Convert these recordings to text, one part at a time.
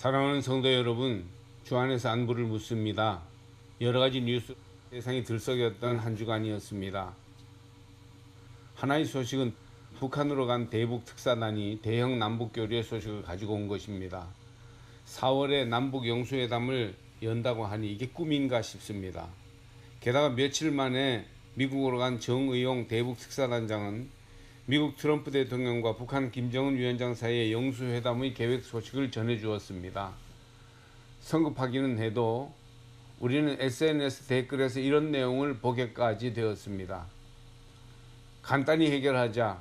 사랑하는 성도 여러분, 주 안에서 안부를 묻습니다. 여러 가지 뉴스 세상이 들썩였던 한 주간이었습니다. 하나의 소식은 북한으로 간 대북 특사단이 대형 남북 교류의 소식을 가지고 온 것입니다. 4월에 남북 영수회담을 연다고 하니 이게 꿈인가 싶습니다. 게다가 며칠 만에 미국으로 간 정의용 대북 특사단장은 미국 트럼프 대통령과 북한 김정은 위원장 사이의 영수회담의 계획 소식을 전해주었습니다. 성급하기는 해도 우리는 SNS 댓글에서 이런 내용을 보게까지 되었습니다. 간단히 해결하자.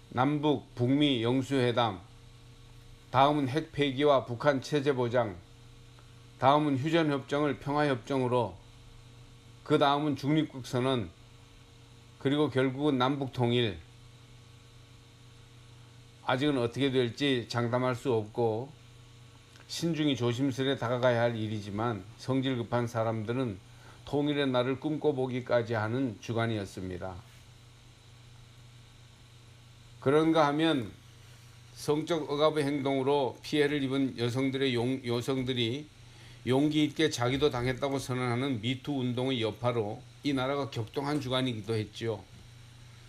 남북, 북미 영수회담. 다음은 핵 폐기와 북한 체제 보장. 다음은 휴전협정을 평화협정으로. 그 다음은 중립국 선언. 그리고 결국은 남북 통일. 아직은 어떻게 될지 장담할 수 없고 신중히 조심스레 다가가야 할 일이지만 성질 급한 사람들은 통일의 날을 꿈꿔보기까지 하는 주간이었습니다. 그런가 하면 성적 억압의 행동으로 피해를 입은 여성들이 용기 있게 자기도 당했다고 선언하는 미투 운동의 여파로 이 나라가 격동한 주간이기도 했죠.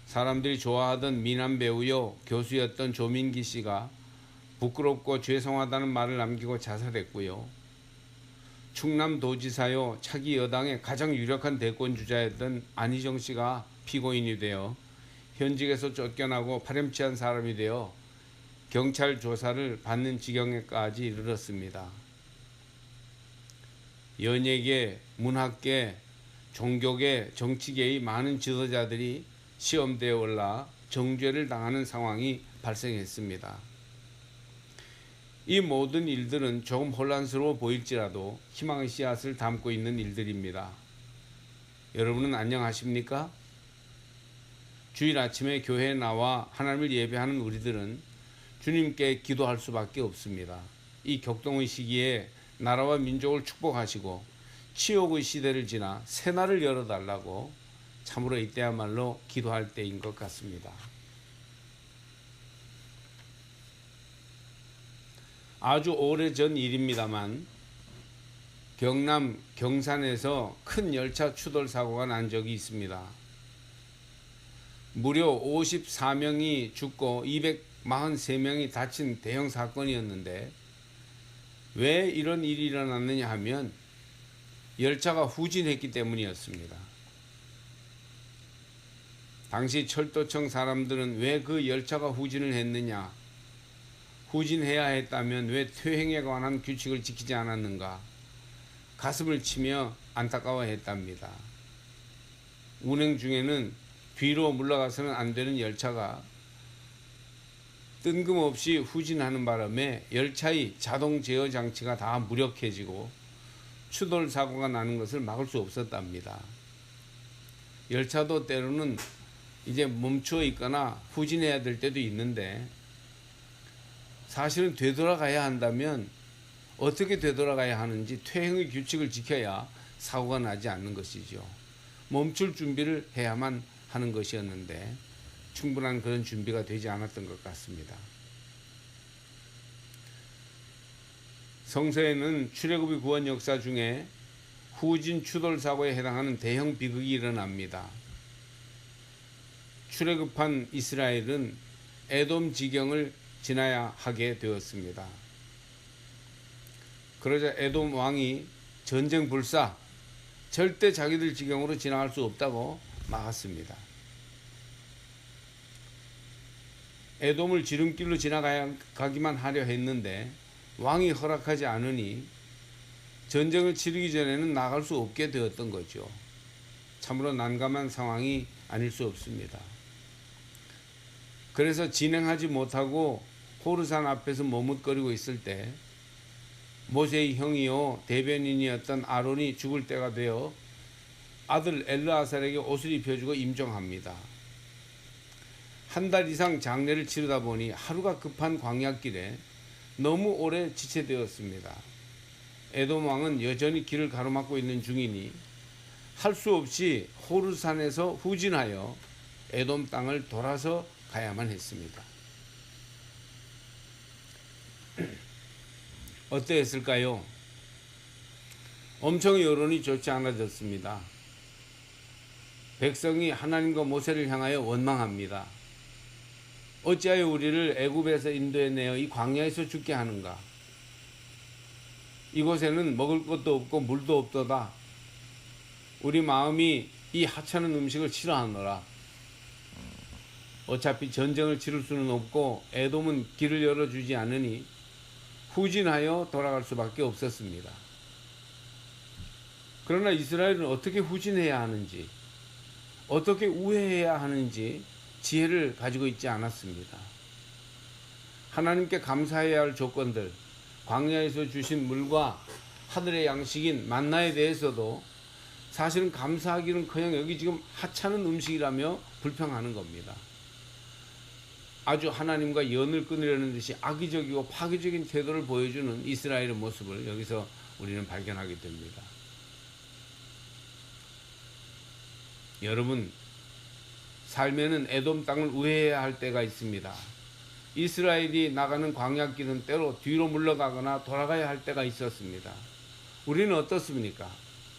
사람들이 좋아하던 미남 배우요 교수였던 조민기 씨가 부끄럽고 죄송하다는 말을 남기고 자살했고요. 충남도지사요 차기 여당의 가장 유력한 대권주자였던 안희정 씨가 피고인이 되어 현직에서 쫓겨나고 파렴치한 사람이 되어 경찰 조사를 받는 지경에까지 이르렀습니다. 연예계, 문학계, 종교계, 정치계의 많은 지도자들이 시험대에 올라 정죄를 당하는 상황이 발생했습니다. 이 모든 일들은 조금 혼란스러워 보일지라도 희망의 씨앗을 담고 있는 일들입니다. 여러분은 안녕하십니까? 주일 아침에 교회에 나와 하나님을 예배하는 우리들은 주님께 기도할 수밖에 없습니다. 이 격동의 시기에 나라와 민족을 축복하시고 치욕의 시대를 지나 새날을 열어달라고 참으로 이때야말로 기도할 때인 것 같습니다. 아주 오래전 일입니다만 경남 경산에서 큰 열차 추돌 사고가 난 적이 있습니다. 무려 54명이 죽고 243명이 다친 대형 사건이었는데 왜 이런 일이 일어났느냐 하면 열차가 후진했기 때문이었습니다. 당시 철도청 사람들은 왜 그 열차가 후진을 했느냐, 후진해야 했다면 왜 퇴행에 관한 규칙을 지키지 않았는가 가슴을 치며 안타까워했답니다. 운행 중에는 뒤로 물러가서는 안 되는 열차가 뜬금없이 후진하는 바람에 열차의 자동 제어 장치가 다 무력해지고 추돌 사고가 나는 것을 막을 수 없었답니다. 열차도 때로는 이제 멈춰 있거나 후진해야 될 때도 있는데 사실은 되돌아가야 한다면 어떻게 되돌아가야 하는지 퇴행의 규칙을 지켜야 사고가 나지 않는 것이죠. 멈출 준비를 해야만 하는 것이었는데 충분한 그런 준비가 되지 않았던 것 같습니다. 성서에는 출애굽의 구원 역사 중에 후진 추돌 사고에 해당하는 대형 비극이 일어납니다. 출애굽한 이스라엘은 에돔 지경을 지나야 하게 되었습니다. 그러자 에돔 왕이 전쟁 불사, 절대 자기들 지경으로 지나갈 수 없다고 막았습니다. 에돔을 지름길로 지나가기만 하려 했는데 왕이 허락하지 않으니 전쟁을 치르기 전에는 나갈 수 없게 되었던 거죠. 참으로 난감한 상황이 아닐 수 없습니다. 그래서 진행하지 못하고 호르산 앞에서 머뭇거리고 있을 때 모세의 형이요 대변인이었던 아론이 죽을 때가 되어 아들 엘르아살에게 옷을 입혀주고 임종합니다. 한 달 이상 장례를 치르다 보니 하루가 급한 광야길에 너무 오래 지체되었습니다. 에돔 왕은 여전히 길을 가로막고 있는 중이니 할 수 없이 호르산에서 후진하여 에돔 땅을 돌아서 가야만 했습니다. 어떠했을까요? 엄청 여론이 좋지 않아졌습니다. 백성이 하나님과 모세를 향하여 원망합니다. 어찌하여 우리를 애굽에서 인도해 내어 이 광야에서 죽게 하는가? 이곳에는 먹을 것도 없고 물도 없도다. 우리 마음이 이 하찮은 음식을 싫어하노라. 어차피 전쟁을 치를 수는 없고 에돔은 길을 열어주지 않으니 후진하여 돌아갈 수밖에 없었습니다. 그러나 이스라엘은 어떻게 후진해야 하는지, 어떻게 우회해야 하는지 지혜를 가지고 있지 않았습니다. 하나님께 감사해야 할 조건들, 광야에서 주신 물과 하늘의 양식인 만나에 대해서도 사실은 감사하기는커녕 여기 지금 하찮은 음식이라며 불평하는 겁니다. 아주 하나님과 연을 끊으려는 듯이 악의적이고 파괴적인 태도를 보여주는 이스라엘의 모습을 여기서 우리는 발견하게 됩니다. 여러분, 삶에는 에돔 땅을 우회해야 할 때가 있습니다. 이스라엘이 나가는 광야길은 때로 뒤로 물러가거나 돌아가야 할 때가 있었습니다. 우리는 어떻습니까?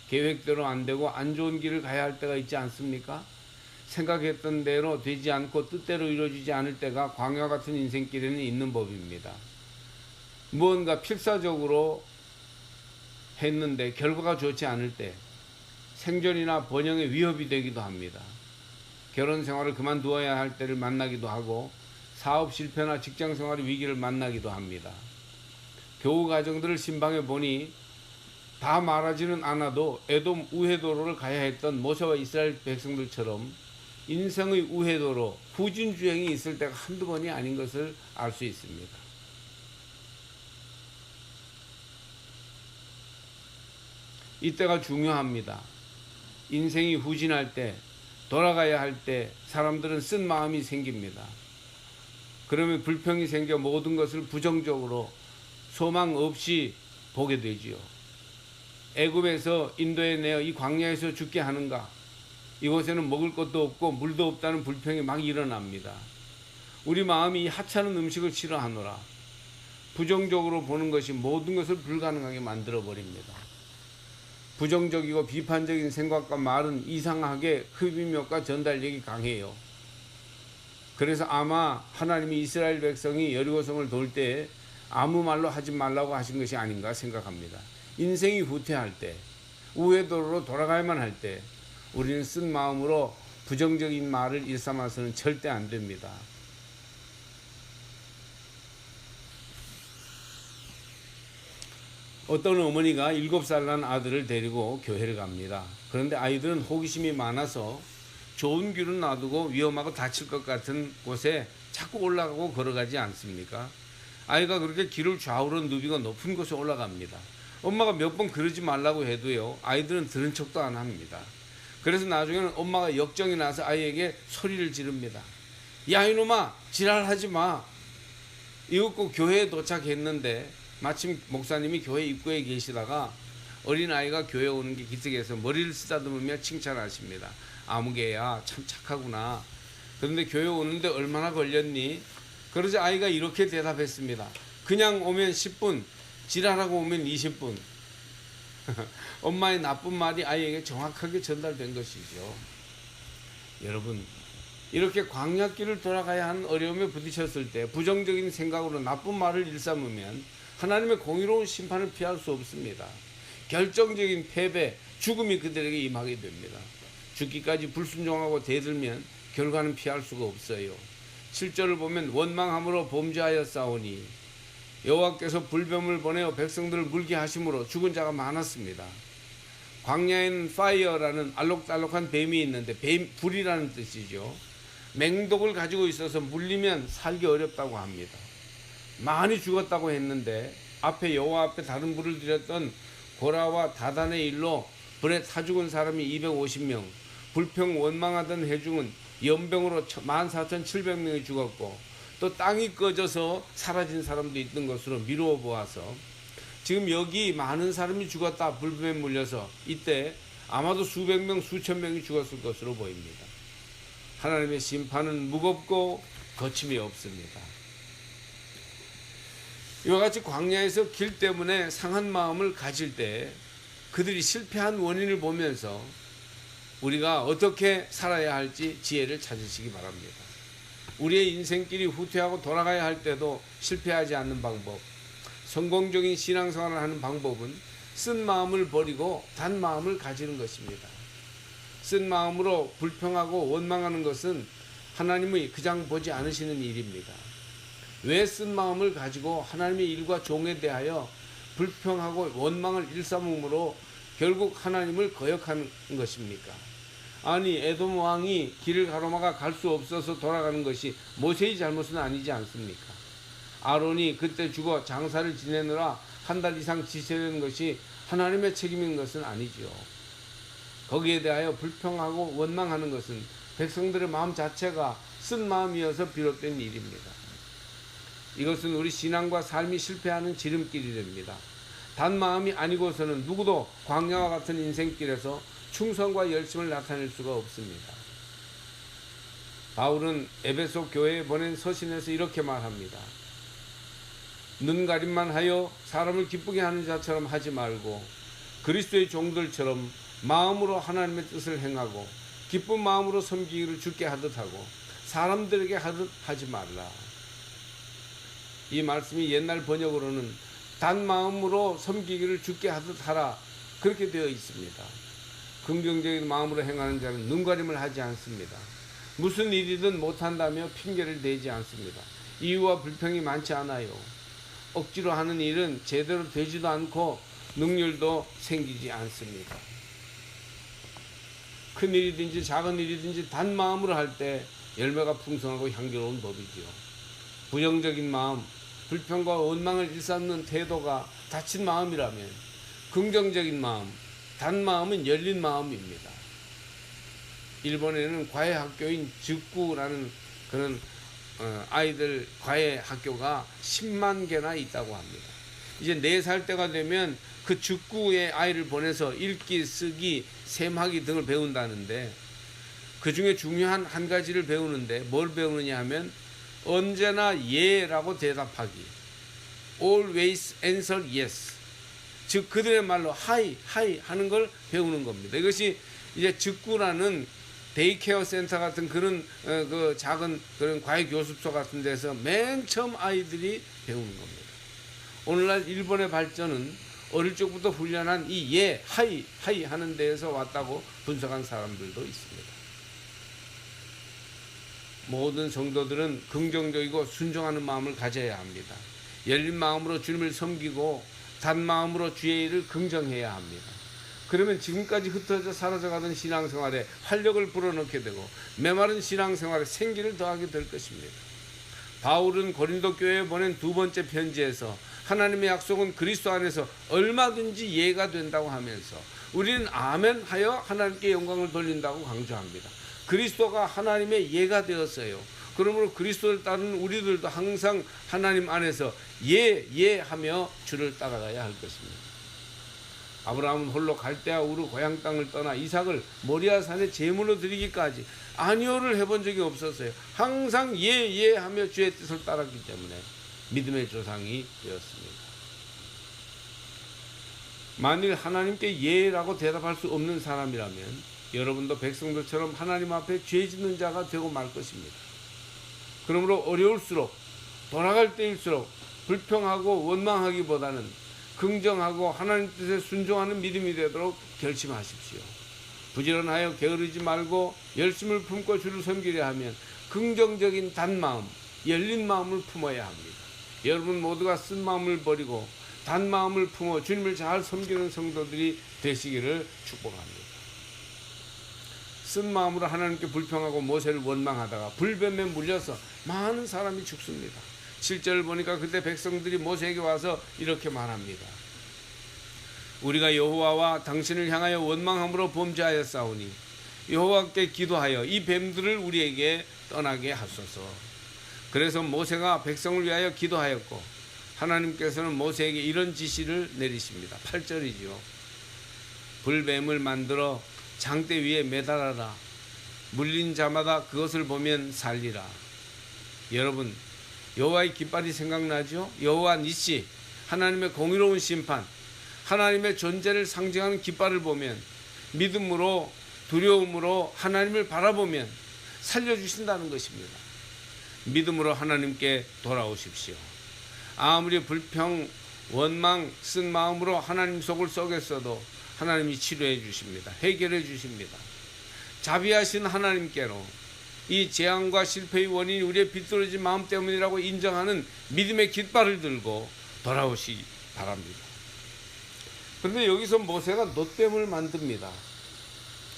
계획대로 안 되고 안 좋은 길을 가야 할 때가 있지 않습니까? 생각했던 대로 되지 않고 뜻대로 이루어지지 않을 때가 광야 같은 인생길에는 있는 법입니다. 무언가 필사적으로 했는데 결과가 좋지 않을 때 생존이나 번영의 위협이 되기도 합니다. 결혼 생활을 그만두어야 할 때를 만나기도 하고 사업 실패나 직장 생활의 위기를 만나기도 합니다. 교우 가정들을 신방해 보니 다 말하지는 않아도 에돔 우회도로를 가야 했던 모세와 이스라엘 백성들처럼 인생의 우회도로 후진주행이 있을 때가 한두 번이 아닌 것을 알 수 있습니다. 이때가 중요합니다. 인생이 후진할 때, 돌아가야 할 때 사람들은 쓴 마음이 생깁니다. 그러면 불평이 생겨 모든 것을 부정적으로 소망 없이 보게 되지요. 애굽에서 인도에 내어 이 광야에서 죽게 하는가? 이곳에는 먹을 것도 없고 물도 없다는 불평이 막 일어납니다. 우리 마음이 이 하찮은 음식을 싫어하노라. 부정적으로 보는 것이 모든 것을 불가능하게 만들어버립니다. 부정적이고 비판적인 생각과 말은 이상하게 흡입력과 전달력이 강해요. 그래서 아마 하나님이 이스라엘 백성이 여리고성을 돌 때 아무 말로 하지 말라고 하신 것이 아닌가 생각합니다. 인생이 후퇴할 때, 우회도로로 돌아가야만 할 때 우리는 쓴 마음으로 부정적인 말을 일삼아서는 절대 안 됩니다. 어떤 어머니가 7살 난 아들을 데리고 교회를 갑니다. 그런데 아이들은 호기심이 많아서 좋은 길은 놔두고 위험하고 다칠 것 같은 곳에 자꾸 올라가고 걸어가지 않습니까? 아이가 그렇게 길을 좌우로 누비고 높은 곳에 올라갑니다. 엄마가 몇 번 그러지 말라고 해도요, 아이들은 들은 척도 안 합니다. 그래서 나중에는 엄마가 역정이 나서 아이에게 소리를 지릅니다. 야 이놈아, 지랄하지 마. 이윽고 교회에 도착했는데 마침 목사님이 교회 입구에 계시다가 어린아이가 교회 오는 게 기특해서 머리를 쓰다듬으며 칭찬하십니다. 아무개야 참 착하구나. 그런데 교회 오는데 얼마나 걸렸니? 그러자 아이가 이렇게 대답했습니다. 그냥 오면 10분, 지랄하고 오면 20분. 엄마의 나쁜 말이 아이에게 정확하게 전달된 것이죠. 여러분, 이렇게 광야길을 돌아가야 하는 어려움에 부딪혔을 때 부정적인 생각으로 나쁜 말을 일삼으면 하나님의 공의로운 심판을 피할 수 없습니다. 결정적인 패배, 죽음이 그들에게 임하게 됩니다. 죽기까지 불순종하고 대들면 결과는 피할 수가 없어요. 7절을 보면 원망함으로 범죄하여 싸우니 여호와께서 불뱀을 보내어 백성들을 물게 하심으로 죽은 자가 많았습니다. 광야에는 파이어라는 알록달록한 뱀이 있는데 불이라는 뜻이죠. 맹독을 가지고 있어서 물리면 살기 어렵다고 합니다. 많이 죽었다고 했는데 앞에 여호와 앞에 다른 불을 들였던 고라와 다단의 일로 불에 타 죽은 사람이 250명, 불평 원망하던 회중은 연병으로 14,700명이 죽었고 또 땅이 꺼져서 사라진 사람도 있던 것으로 미루어 보아서 지금 여기 많은 사람이 죽었다, 불뱀에 물려서 이때 아마도 수백 명, 수천 명이 죽었을 것으로 보입니다. 하나님의 심판은 무겁고 거침이 없습니다. 이와 같이 광야에서 길 때문에 상한 마음을 가질 때 그들이 실패한 원인을 보면서 우리가 어떻게 살아야 할지 지혜를 찾으시기 바랍니다. 우리의 인생길이 후퇴하고 돌아가야 할 때도 실패하지 않는 방법, 성공적인 신앙생활을 하는 방법은 쓴 마음을 버리고 단 마음을 가지는 것입니다. 쓴 마음으로 불평하고 원망하는 것은 하나님의 그냥 보지 않으시는 일입니다. 왜 쓴 마음을 가지고 하나님의 일과 종에 대하여 불평하고 원망을 일삼음으로 결국 하나님을 거역하는 것입니까? 아니, 에돔 왕이 길을 가로막아 갈 수 없어서 돌아가는 것이 모세의 잘못은 아니지 않습니까? 아론이 그때 죽어 장사를 지내느라 한 달 이상 지셔야 되는 것이 하나님의 책임인 것은 아니지요. 거기에 대하여 불평하고 원망하는 것은 백성들의 마음 자체가 쓴 마음이어서 비롯된 일입니다. 이것은 우리 신앙과 삶이 실패하는 지름길이 됩니다. 단 마음이 아니고서는 누구도 광야와 같은 인생길에서 충성과 열심을 나타낼 수가 없습니다. 바울은 에베소 교회에 보낸 서신에서 이렇게 말합니다. 눈가림만 하여 사람을 기쁘게 하는 자처럼 하지 말고 그리스도의 종들처럼 마음으로 하나님의 뜻을 행하고 기쁜 마음으로 섬기기를 주께 하듯 하고 사람들에게 하듯 하지 말라. 이 말씀이 옛날 번역으로는 단 마음으로 섬기기를 주께 하듯 하라 그렇게 되어 있습니다. 긍정적인 마음으로 행하는 자는 눈가림을 하지 않습니다. 무슨 일이든 못한다며 핑계를 대지 않습니다. 이유와 불평이 많지 않아요. 억지로 하는 일은 제대로 되지도 않고 능률도 생기지 않습니다. 큰 일이든지 작은 일이든지 단 마음으로 할 때 열매가 풍성하고 향기로운 법이지요. 부정적인 마음, 불평과 원망을 일삼는 태도가 닫힌 마음이라면 긍정적인 마음, 단 마음은 열린 마음입니다. 일본에는 과외 학교인 즈쿠라는 그런 아이들 과외 학교가 10만 개나 있다고 합니다. 이제 4살 때가 되면 그 즈쿠의 아이를 보내서 읽기, 쓰기, 셈하기 등을 배운다는데 그 중에 중요한 한 가지를 배우는데 뭘 배우느냐 하면 언제나 예라고 대답하기. Always answer yes. 즉 그들의 말로 하이 하는 걸 배우는 겁니다. 이것이 이제 즈쿠라는 데이케어 센터 같은 그런 그 작은 그런 과외 교습소 같은 데서 맨 처음 아이들이 배우는 겁니다. 오늘날 일본의 발전은 어릴 적부터 훈련한 이 예, 하이 하는 데에서 왔다고 분석한 사람들도 있습니다. 모든 성도들은 긍정적이고 순종하는 마음을 가져야 합니다. 열린 마음으로 주님을 섬기고 단 마음으로 주의 일을 긍정해야 합니다. 그러면 지금까지 흩어져 사라져가던 신앙생활에 활력을 불어넣게 되고 메마른 신앙생활에 생기를 더하게 될 것입니다. 바울은 고린도 교회에 보낸 2번째 편지에서 하나님의 약속은 그리스도 안에서 얼마든지 이해가 된다고 하면서 우리는 아멘 하여 하나님께 영광을 돌린다고 강조합니다. 그리스도가 하나님의 이해가 되었어요. 그러므로 그리스도를 따르는 우리들도 항상 하나님 안에서 예 하며 주를 따라가야 할 것입니다. 아브라함은 홀로 갈대아 우르 고향 땅을 떠나 이삭을 모리아 산에 제물로 드리기까지 아니오를 해본 적이 없었어요. 항상 예 하며 주의 뜻을 따랐기 때문에 믿음의 조상이 되었습니다. 만일 하나님께 예라고 대답할 수 없는 사람이라면 여러분도 백성들처럼 하나님 앞에 죄 짓는 자가 되고 말 것입니다. 그러므로 어려울수록 돌아갈 때일수록 불평하고 원망하기보다는 긍정하고 하나님 뜻에 순종하는 믿음이 되도록 결심하십시오. 부지런하여 게으르지 말고 열심을 품고 주를 섬기려 하면 긍정적인 단 마음, 열린 마음을 품어야 합니다. 여러분 모두가 쓴 마음을 버리고 단 마음을 품어 주님을 잘 섬기는 성도들이 되시기를 축복합니다. 쓴 마음으로 하나님께 불평하고 모세를 원망하다가 불뱀에 물려서 많은 사람이 죽습니다. 7절을 보니까 그때 백성들이 모세에게 와서 이렇게 말합니다. 우리가 여호와와 당신을 향하여 원망함으로 범죄하였사오니 여호와께 기도하여 이 뱀들을 우리에게 떠나게 하소서. 그래서 모세가 백성을 위하여 기도하였고 하나님께서는 모세에게 이런 지시를 내리십니다. 8절이지요. 불뱀을 만들어 장대 위에 매달아라. 물린 자마다 그것을 보면 살리라. 여러분, 여호와의 깃발이 생각나죠? 여호와 니시, 하나님의 공의로운 심판, 하나님의 존재를 상징하는 깃발을 보면 믿음으로 두려움으로 하나님을 바라보면 살려주신다는 것입니다. 믿음으로 하나님께 돌아오십시오. 아무리 불평, 원망, 쓴 마음으로 하나님 속을 썩였어도 하나님이 치료해 주십니다. 해결해 주십니다. 자비하신 하나님께로 이 재앙과 실패의 원인이 우리의 비뚤어진 마음 때문이라고 인정하는 믿음의 깃발을 들고 돌아오시기 바랍니다. 그런데 여기서 모세가 놋뱀을 만듭니다.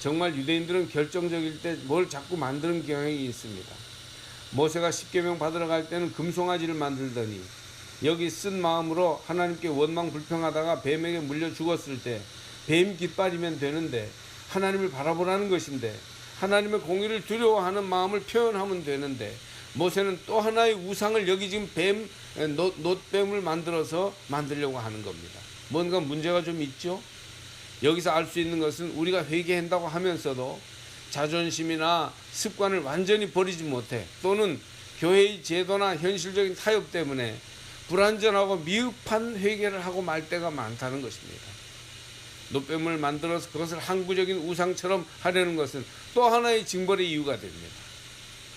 정말 유대인들은 결정적일 때 뭘 자꾸 만드는 경향이 있습니다. 모세가 십계명 받으러 갈 때는 금송아지를 만들더니 여기 쓴 마음으로 하나님께 원망 불평하다가 뱀에게 물려 죽었을 때 뱀 깃발이면 되는데, 하나님을 바라보라는 것인데, 하나님의 공의를 두려워하는 마음을 표현하면 되는데, 모세는 또 하나의 우상을 여기 지금 놋뱀을 만들려고 하는 겁니다. 뭔가 문제가 좀 있죠? 여기서 알 수 있는 것은 우리가 회개한다고 하면서도 자존심이나 습관을 완전히 버리지 못해, 또는 교회의 제도나 현실적인 타협 때문에 불완전하고 미흡한 회개를 하고 말 때가 많다는 것입니다. 놋뱀을 만들어서 그것을 항구적인 우상처럼 하려는 것은 또 하나의 징벌의 이유가 됩니다.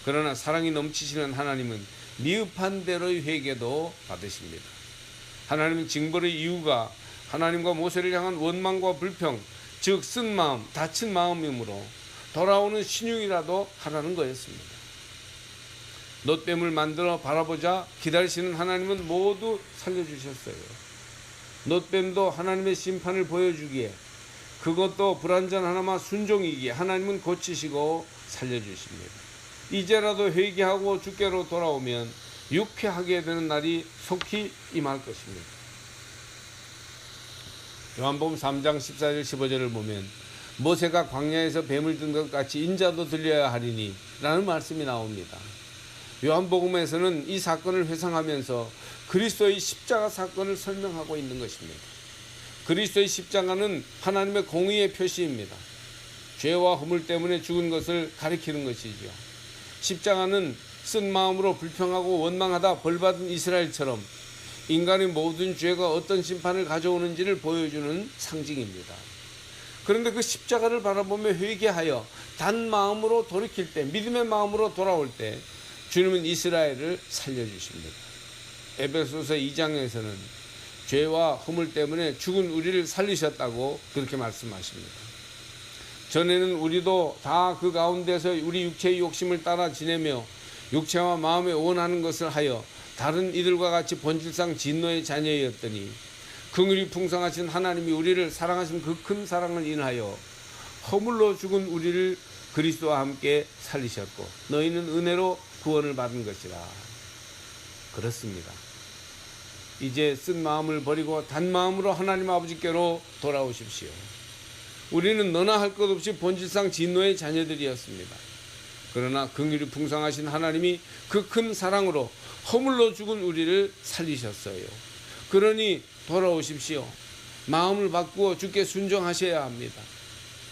그러나 사랑이 넘치시는 하나님은 미흡한 대로의 회개도 받으십니다. 하나님은 징벌의 이유가 하나님과 모세를 향한 원망과 불평, 즉 쓴 마음, 다친 마음이므로 돌아오는 신용이라도 하라는 거였습니다. 놋뱀을 만들어 바라보자 기다리시는 하나님은 모두 살려주셨어요. 놋뱀도 하나님의 심판을 보여주기에, 그것도 불완전 하나마 순종이기에 하나님은 고치시고 살려주십니다. 이제라도 회개하고 주께로 돌아오면 유쾌하게 되는 날이 속히 임할 것입니다. 요한복음 3장 14절 15절을 보면 모세가 광야에서 뱀을 든 것 같이 인자도 들려야 하리니 라는 말씀이 나옵니다. 요한복음에서는 이 사건을 회상하면서 그리스도의 십자가 사건을 설명하고 있는 것입니다. 그리스도의 십자가는 하나님의 공의의 표시입니다. 죄와 허물 때문에 죽은 것을 가리키는 것이죠. 십자가는 쓴 마음으로 불평하고 원망하다 벌받은 이스라엘처럼 인간의 모든 죄가 어떤 심판을 가져오는지를 보여주는 상징입니다. 그런데 그 십자가를 바라보며 회개하여 단 마음으로 돌이킬 때, 믿음의 마음으로 돌아올 때 주님은 이스라엘을 살려주십니다. 에베소서 2장에서는 죄와 허물 때문에 죽은 우리를 살리셨다고 그렇게 말씀하십니다. 전에는 우리도 다 그 가운데서 우리 육체의 욕심을 따라 지내며 육체와 마음에 원하는 것을 하여 다른 이들과 같이 본질상 진노의 자녀였더니 긍휼이 풍성하신 하나님이 우리를 사랑하신 그 큰 사랑을 인하여 허물로 죽은 우리를 그리스도와 함께 살리셨고 너희는 은혜로 구원을 받은 것이라. 그렇습니다. 이제 쓴 마음을 버리고 단 마음으로 하나님 아버지께로 돌아오십시오. 우리는 너나 할 것 없이 본질상 진노의 자녀들이었습니다. 그러나 긍휼이 풍성하신 하나님이 그 큰 사랑으로 허물로 죽은 우리를 살리셨어요. 그러니 돌아오십시오. 마음을 바꾸어 주께 순종하셔야 합니다.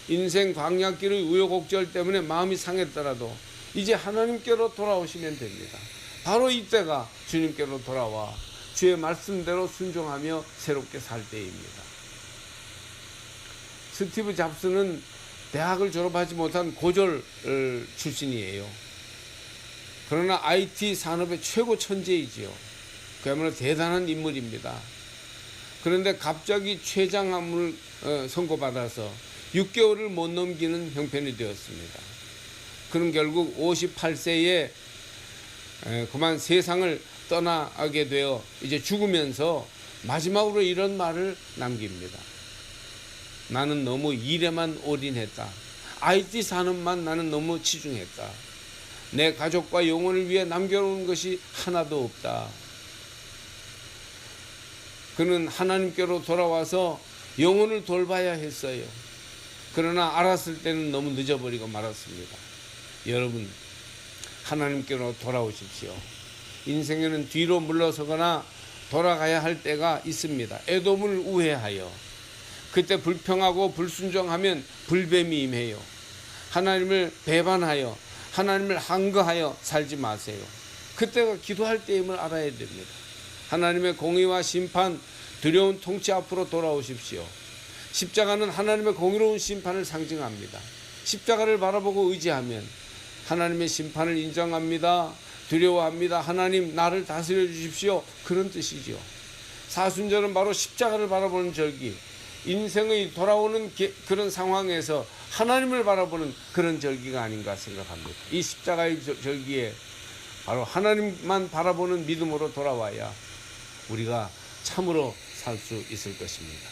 인생 광야길의 우여곡절 때문에 마음이 상했더라도 이제 하나님께로 돌아오시면 됩니다. 바로 이때가 주님께로 돌아와 주의 말씀대로 순종하며 새롭게 살 때입니다. 스티브 잡스는 대학을 졸업하지 못한 고졸 출신이에요. 그러나 IT 산업의 최고 천재이지요. 그야말로 대단한 인물입니다. 그런데 갑자기 췌장암을 선고받아서 6개월을 못 넘기는 형편이 되었습니다. 그는 결국 58세에 그만 세상을 떠나게 되어 이제 죽으면서 마지막으로 이런 말을 남깁니다. 나는 너무 일에만 올인했다. IT 산업만 나는 너무 치중했다. 내 가족과 영혼을 위해 남겨놓은 것이 하나도 없다. 그는 하나님께로 돌아와서 영혼을 돌봐야 했어요. 그러나 알았을 때는 너무 늦어버리고 말았습니다. 여러분, 하나님께로 돌아오십시오. 인생에는 뒤로 물러서거나 돌아가야 할 때가 있습니다. 에돔을 우회하여 그때 불평하고 불순종하면 불뱀이 임해요. 하나님을 배반하여 하나님을 항거하여 살지 마세요. 그때가 기도할 때임을 알아야 됩니다. 하나님의 공의와 심판, 두려운 통치 앞으로 돌아오십시오. 십자가는 하나님의 공의로운 심판을 상징합니다. 십자가를 바라보고 의지하면 하나님의 심판을 인정합니다. 두려워합니다. 하나님 나를 다스려 주십시오. 그런 뜻이죠. 사순절은 바로 십자가를 바라보는 절기, 인생의 돌아오는 그런 상황에서 하나님을 바라보는 그런 절기가 아닌가 생각합니다. 이 십자가의 절기에 바로 하나님만 바라보는 믿음으로 돌아와야 우리가 참으로 살 수 있을 것입니다.